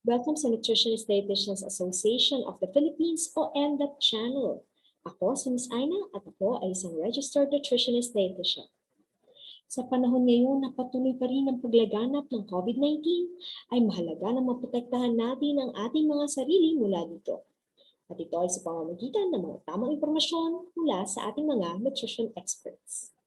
Welcome sa Nutritionist Dietitians Association of the Philippines o NDAP channel. Ako si Ms. Aina at ako ay isang registered nutritionist dietitian. Sa panahon ngayon na patuloy pa rin ang paglaganap ng COVID-19, ay mahalaga na maprotektahan natin ang ating mga sarili mula dito. At ito ay sa pamamagitan ng mga tamang impormasyon mula sa ating mga nutrition experts.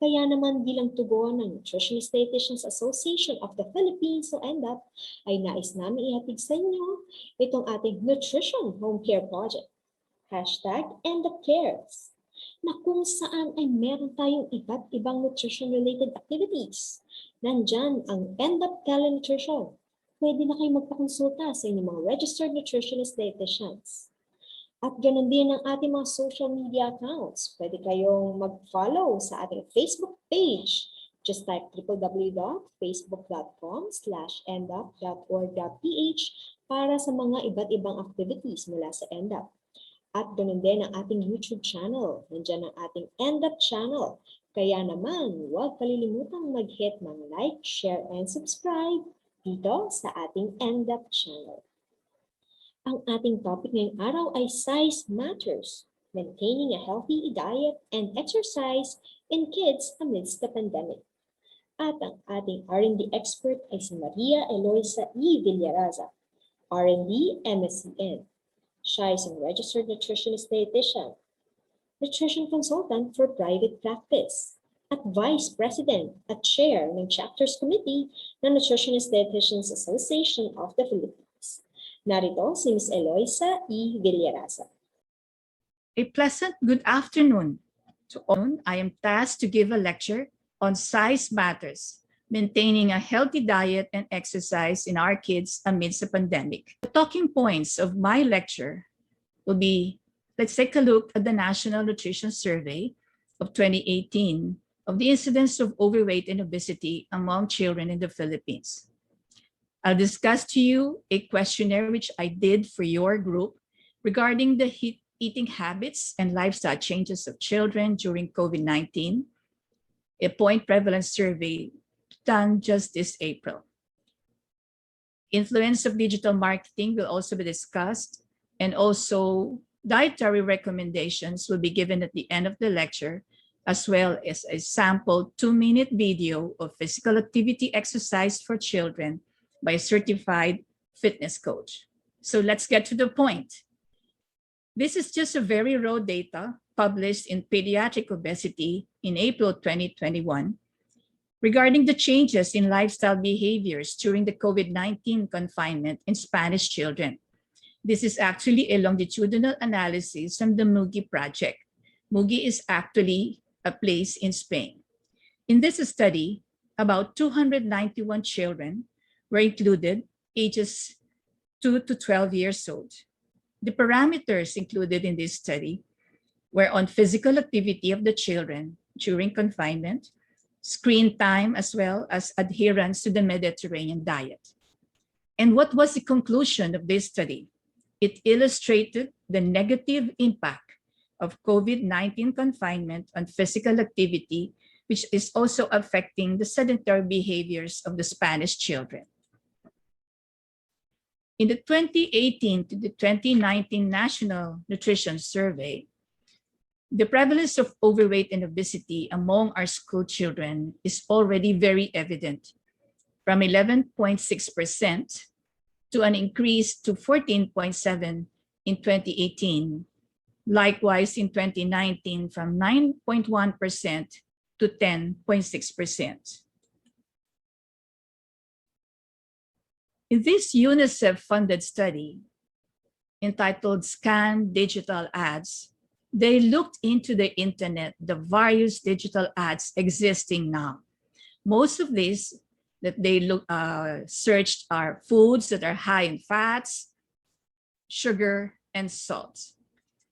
Kaya naman bilang tugon ng Nutritionist Dietitians Association of the Philippines o NDAP ay nais namin ihatid sa inyo itong ating Nutrition Home Care Project, #NDAPCares, na kung saan ay meron tayong iba't ibang nutrition-related activities. Nandyan ang NDAP Telenutrition. Pwede na kayo magpakonsulta sa inyong mga registered nutritionist dietitians. At ganoon din ang ating mga social media accounts. Pwede kayong mag-follow sa ating Facebook page. Just type www.facebook.com/ndap.org.ph para sa mga iba't ibang activities mula sa NDAP. At ganoon din ang ating YouTube channel. Nandiyan ang ating NDAP channel. Kaya naman, huwag kalilimutang mag-hit ng like, share, and subscribe dito sa ating NDAP channel. Ang ating topic ngayong araw ay Size Matters, Maintaining a Healthy Diet and Exercise in Kids Amidst the Pandemic. At ang ating R&D expert ay si Maria Eloisa E. Villaraza, R&D MSCN. Siya ay isang registered nutritionist dietitian, nutrition consultant for private practice, at Vice President at Chair ng Chapters Committee ng Nutritionist Dietitians Association of the Philippines. Narito si Ms. Eloisa E. Villaraza. A pleasant good afternoon to all. I am tasked to give a lecture on size matters, maintaining a healthy diet and exercise in our kids amidst the pandemic. The talking points of my lecture will be, let's take a look at the National Nutrition Survey of 2018 of the incidence of overweight and obesity among children in the Philippines. I'll discuss to you a questionnaire which I did for your group regarding the eating habits and lifestyle changes of children during COVID-19, a point prevalence survey done just this April. Influence of digital marketing will also be discussed, and also dietary recommendations will be given at the end of the lecture, as well as a sample 2-minute video of physical activity exercise for children by a certified fitness coach. So let's get to the point. This is just a very raw data published in Pediatric Obesity in April 2021 regarding the changes in lifestyle behaviors during the COVID-19 confinement in Spanish children. This is actually a longitudinal analysis from the MUGI project. MUGI is actually a place in Spain. In this study, about 291 children were included, ages 2 to 12 years old. The parameters included in this study were on physical activity of the children during confinement, screen time, as well as adherence to the Mediterranean diet. And what was the conclusion of this study? It illustrated the negative impact of COVID-19 confinement on physical activity, which is also affecting the sedentary behaviors of the Spanish children. In the 2018 to the 2019 National Nutrition Survey, the prevalence of overweight and obesity among our school children is already very evident, from 11.6% to an increase to 14.7% in 2018. Likewise, in 2019, from 9.1% to 10.6%. In this UNICEF-funded study, entitled Scan Digital Ads, they looked into the internet, the various digital ads existing now. Most of these that they searched are foods that are high in fats, sugar, and salt.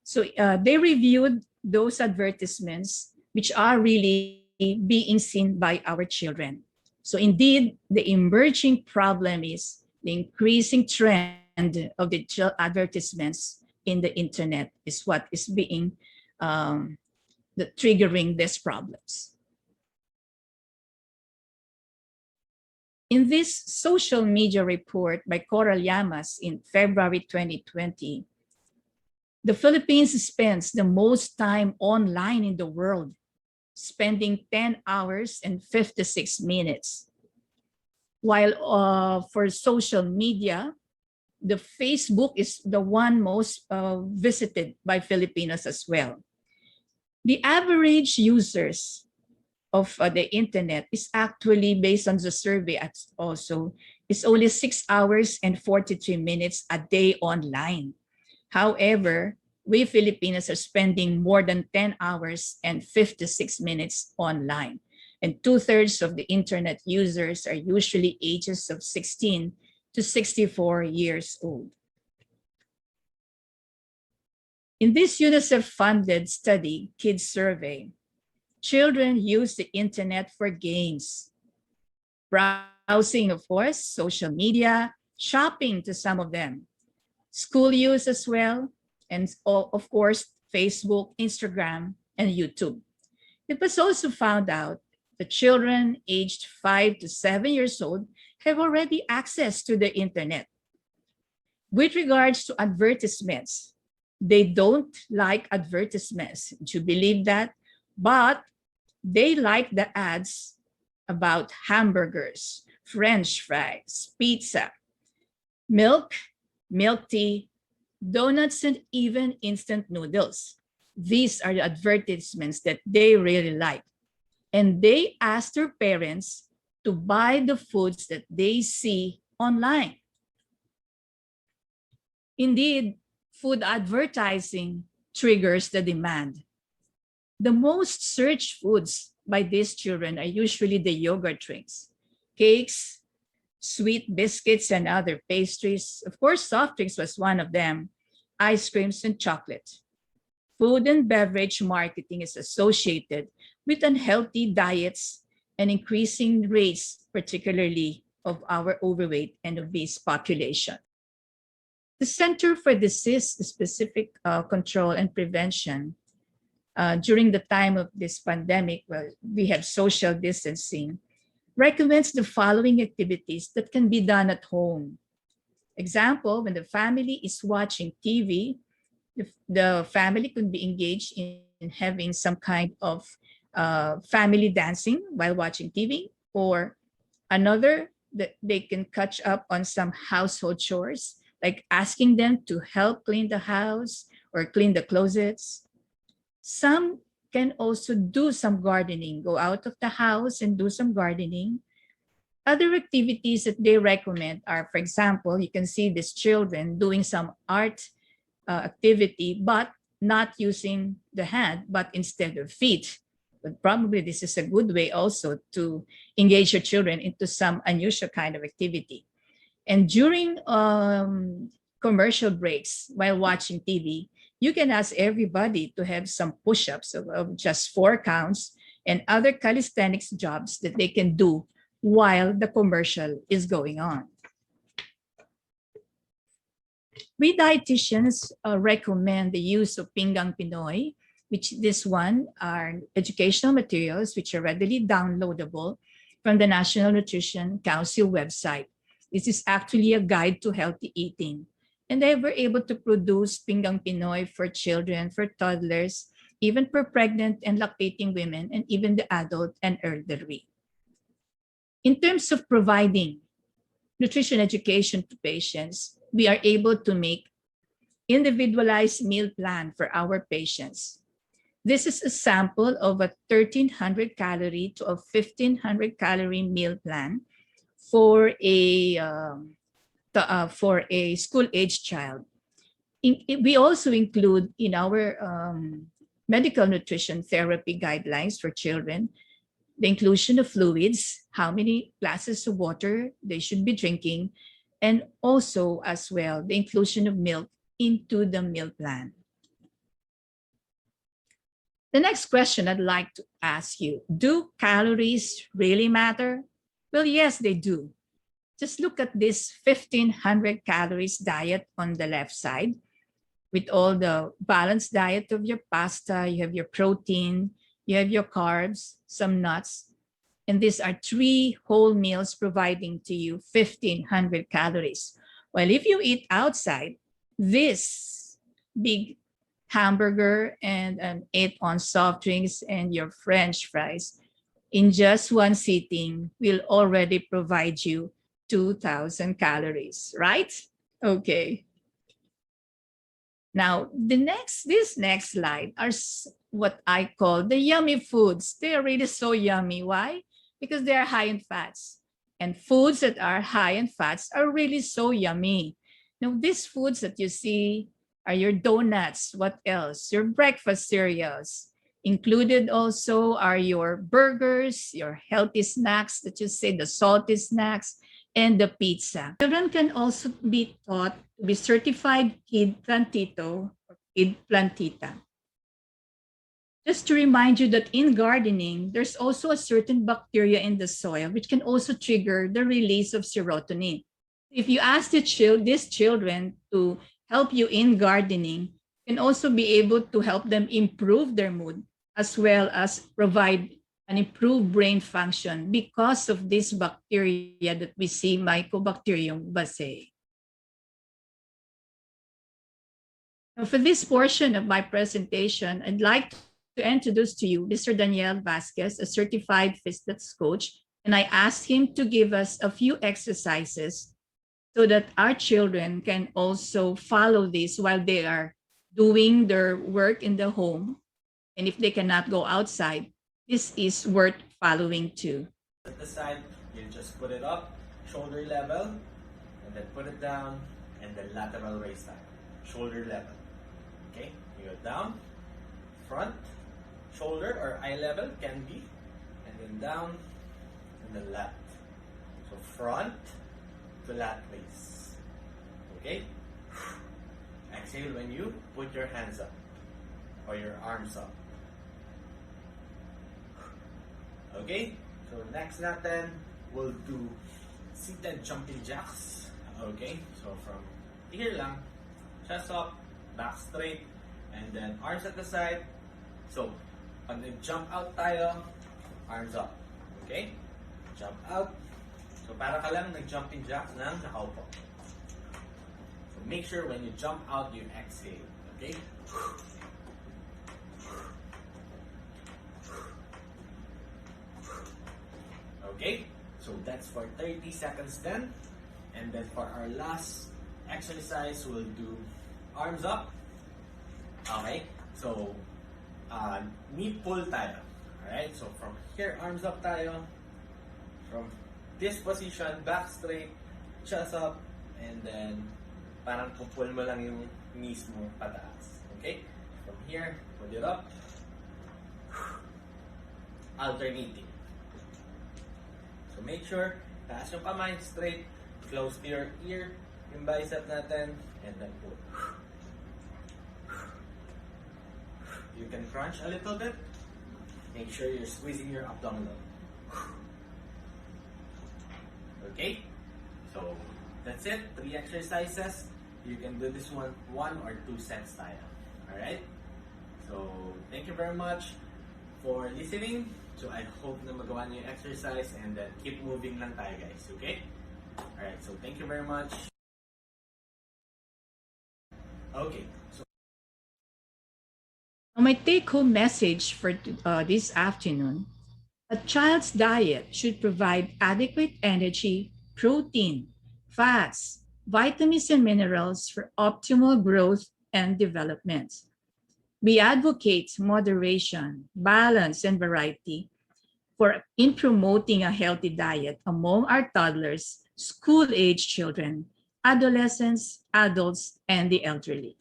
So they reviewed those advertisements which are really being seen by our children. So indeed, the emerging problem is the increasing trend of digital advertisements in the internet is what is being triggering these problems. In this social media report by Coral Llamas in February 2020, the Philippines spends the most time online in the world, spending 10 hours and 56 minutes. While for social media, the Facebook is the one most visited by Filipinos as well. The average users of the internet is actually based on the survey also is only 6 hours and 43 minutes a day online. However, we Filipinos are spending more than 10 hours and 56 minutes online. And 2/3 of the internet users are usually ages of 16 to 64 years old. In this UNICEF-funded study, Kids Survey, children use the internet for games, browsing, of course, social media, shopping to some of them, school use as well, and of course, Facebook, Instagram, and YouTube. It was also found out that children aged 5 to 7 years old have already access to the internet. With regards to advertisements, they don't like advertisements. Do you believe that? But they like the ads about hamburgers, French fries, pizza, milk, milk tea, donuts, and even instant noodles. These are the advertisements that they really like. And they ask their parents to buy the foods that they see online. Indeed, food advertising triggers the demand. The most searched foods by these children are usually the yogurt drinks, cakes, sweet biscuits, and other pastries. Of course, soft drinks was one of them, ice creams and chocolate. Food and beverage marketing is associated with unhealthy diets and increasing rates, particularly of our overweight and obese population. The Center for Disease-Specific Control and Prevention, during the time of this pandemic, where we have social distancing, recommends the following activities that can be done at home. Example, when the family is watching TV, the family could be engaged in having some kind of family dancing while watching TV, or another that they can catch up on some household chores, like asking them to help clean the house or clean the closets. Some can also do some gardening, go out of the house and do some gardening. Other activities that they recommend are, for example, you can see these children doing some art activity, but not using the hand, but instead of feet. But probably this is a good way also to engage your children into some unusual kind of activity. And during commercial breaks while watching TV, you can ask everybody to have some push-ups of just 4 counts and other calisthenics jobs that they can do while the commercial is going on. We dietitians recommend the use of Pinggang Pinoy, which this one are educational materials which are readily downloadable from the National Nutrition Council website. This is actually a guide to healthy eating. And they were able to produce Pinggang Pinoy for children, for toddlers, even for pregnant and lactating women, and even the adult and elderly. In terms of providing nutrition education to patients, we are able to make individualized meal plan for our patients. This is a sample of a 1,300 calorie to a 1,500 calorie meal plan for a school-age child. We also include in our medical nutrition therapy guidelines for children the inclusion of fluids, how many glasses of water they should be drinking, and also as well the inclusion of milk into the meal plan. The next question I'd like to ask you, do calories really matter? Well, yes, they do. Just look at this 1,500 calories diet on the left side with all the balanced diet of your pasta, you have your protein, you have your carbs, some nuts. And these are 3 whole meals providing to you 1,500 calories. While if you eat outside, this big hamburger and an 8-ounce soft drinks and your French fries in just one sitting will already provide you 2,000 calories, right? Okay. Now, this next slide are what I call the yummy foods. They are really so yummy. Why? Because they are high in fats. And foods that are high in fats are really so yummy. Now, these foods that you see are your donuts. What else? Your breakfast cereals. Included also are your burgers, your healthy snacks that you say, the salty snacks, and the pizza. Children can also be taught to be certified kid plantito or kid plantita. Just to remind you that in gardening, there's also a certain bacteria in the soil which can also trigger the release of serotonin. If you ask these children to help you in gardening, you can also be able to help them improve their mood as well as provide an improved brain function because of this bacteria that we see, Mycobacterium vaccae. Now, for this portion of my presentation, I'd like to introduce to you Mr. Daniel Vasquez, a certified physics coach, and I asked him to give us a few exercises so that our children can also follow this while they are doing their work in the home. And if they cannot go outside, this is worth following too. At the side, you just put it up, shoulder level, and then put it down, and then lateral raise time, shoulder level. Okay, you go down, front, shoulder or eye level can be, and then down, and then lat. So front to lat raise. Okay, exhale when you put your hands up or your arms up. Okay, so next natin, we'll do seated jumping jacks. Okay, so from here lang, chest up, back straight, and then arms at the side. So, pag nag-jump out tayo, arms up. Okay? Jump out. So, para ka lang nag-jumping jacks ng nakaupo. So, make sure when you jump out, you exhale. Okay? Okay, so that's for 30 seconds then. And then for our last exercise, we'll do arms up. Okay, so knee pull tayo. Alright, so from here, arms up tayo. From this position, back straight, chest up, and then parang pull mo lang yung knees mo pataas. Okay, from here, pull it up. Alternating. So make sure, taas yung kamay, straight, close to your ear, yung bicep natin, and then pull. You can crunch a little bit. Make sure you're squeezing your abdominal. Okay? So, that's it. 3 exercises. You can do this one or 2 sets tayo. Alright? So, thank you very much for listening. So, I hope na magawa niyo yung exercise and then keep moving lang tayo, guys. Okay? Alright, so thank you very much. Okay, so My take-home message for this afternoon: a child's diet should provide adequate energy, protein, fats, vitamins, and minerals for optimal growth and development. We advocate moderation, balance, and variety in promoting a healthy diet among our toddlers, school-age children, adolescents, adults, and the elderly.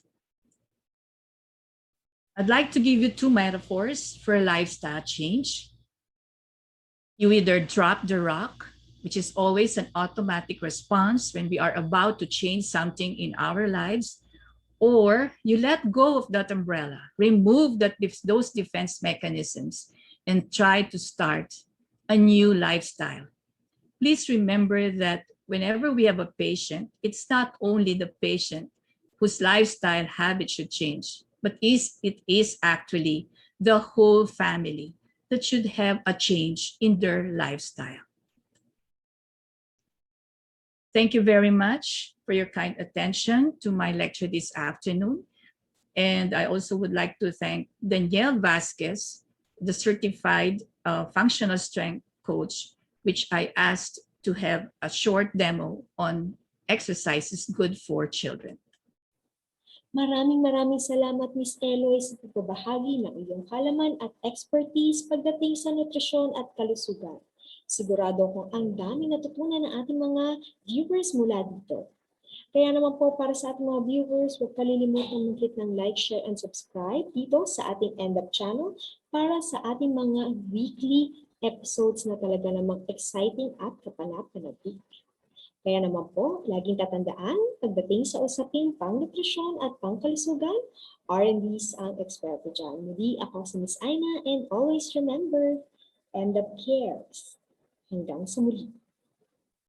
I'd like to give you 2 metaphors for a lifestyle change. You either drop the rock, which is always an automatic response when we are about to change something in our lives, or you let go of that umbrella, remove those defense mechanisms, and try to start a new lifestyle. Please remember that whenever we have a patient, it's not only the patient whose lifestyle habit should change, but it is actually the whole family. that should have a change in their lifestyle. Thank you very much for your kind attention to my lecture this afternoon. And I also would like to thank Danielle Vasquez, the certified functional strength coach, which I asked to have a short demo on exercises good for children. Maraming salamat, Miss Eloy, sa pagbabahagi ng iyong kalaman at expertise pagdating sa nutrisyon at kalusugan. Sigurado kong ang daming natutunan ng ating mga viewers mula dito. Kaya naman po, para sa ating mga viewers, huwag kalilimutang mag-hit ng like, share, and subscribe dito sa ating End Up channel para sa ating mga weekly episodes na talaga namang exciting at kapanap-panabik. Kaya naman po, laging tatandaan, pagdating sa usaping pang-nutrisyon at pangkalusugan, R&Ds ang eksperto dyan. Muli ako si Miss Aina, and always remember, End Up cares. Hanggang sa muli.